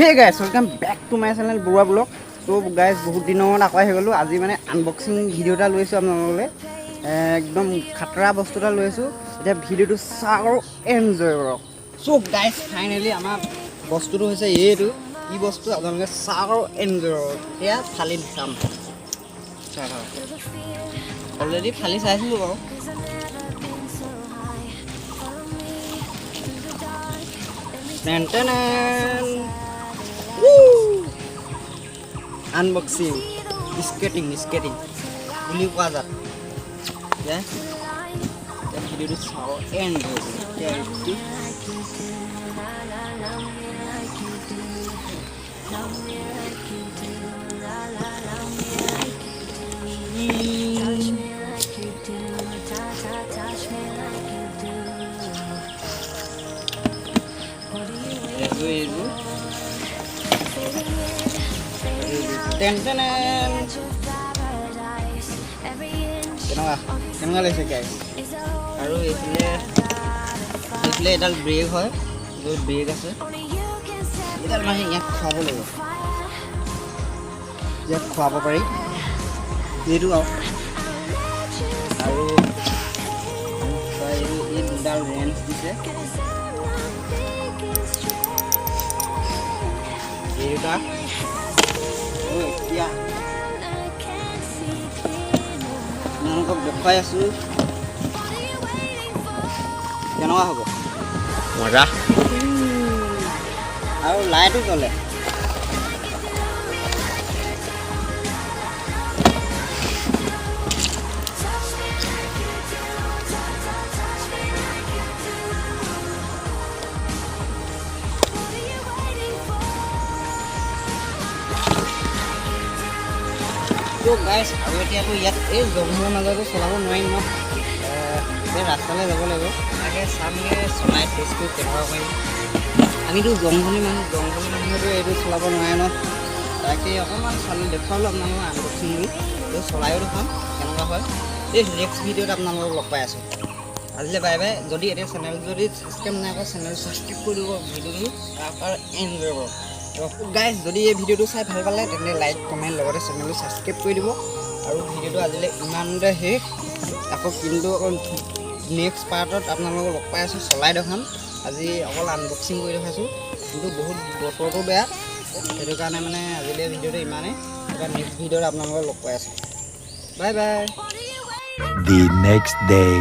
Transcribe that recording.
Hey guys, welcome back to my channel Burua Vlog. So guys, বহুত দিনৰ মূৰত আকৌ আহি গ'লো। আজি মানে আনবক্সিং ভিডিও এটা লৈছো আপোনালোকলৈ। একদম খাতৰা বস্তু এটা লৈছো। এতিয়া ভিডিওটো চাওক আৰু এনজয় কৰক। So guys, ফাইনালি আমাৰ বস্তুটো হৈছে এইটো। কি বস্তু আপোনালোকে চাওক আৰু এনজয় কৰক। এয়া ফালি চাম। চাওক। অলৰেডি ফালি চাইছিলো বাৰু। Unboxing, skating বুলি কোৱা যাত ভিডিওটো চাওঁ এণ্ড কেনেকুৱা লাগিছে গাইজ আৰু এইফালে এডাল ব্ৰেক হয় য'ত ব্ৰেক আছে এডাল মানে ইয়াত খুৱাব লাগিব ইয়াত খুৱাব পাৰি এইটো আৰু এই দুডাল ৰেঞ্চ দিছে এইটা এতিয়া আপোনালোকক দেখুৱাই আছোঁ কেনেকুৱা হ'ব মজা আৰু লাইটো জ্বলে তো গাইজ আৰু এতিয়াতো ইয়াত এই জংঘলৰ মাজতো চলাব নোৱাৰিম ন এই ৰাস্তালৈ যাব লাগিব তাকে চামগৈ চলাই টেষ্ট কৰি কেনেকুৱা কৰিম আমিতো জংঘলী মানুহতো এইটো চলাব নোৱাৰে ন তাকে অকণমান চালি দেখুৱালোঁ আপোনালোকক আনবক্সিং কৰি এইটো চলায়ো দেখাম কেনেকুৱা হয় এই নেক্সট ভিডিঅ'ত আপোনালোকক লগ পাই আছোঁ আজিলৈ বাই বাই যদি এতিয়া চেনেল যদি ছাবস্ক্ৰাইব নাই কৰা চেনেল ছাবস্ক্ৰাইব কৰি দিব ভিডিঅ'টো তাৰপৰা এনজয় কৰক গাইজ যদি এই ভিডিঅ'টো চাই ভাল পালে তেন্তে লাইক কমেণ্ট লগতে চেনেলটো ছাবস্ক্ৰাইব কৰি দিব আৰু ভিডিঅ'টো আজিলৈ ইমানতে শেষ আকৌ কিন্তু নেক্সট পাৰ্টত আপোনালোকক লগ পাই আছোঁ চলাই দেখাম আজি অকল আনবক্সিং কৰি দেখাইছোঁ কিন্তু বহুত বতৰটো বেয়া সেইটো কাৰণে মানে আজিলৈ ভিডিঅ'টো ইমানেই এবাৰ নেক্সট ভিডিঅ'ত আপোনালোকক লগ পাই আছোঁ bye bye The next day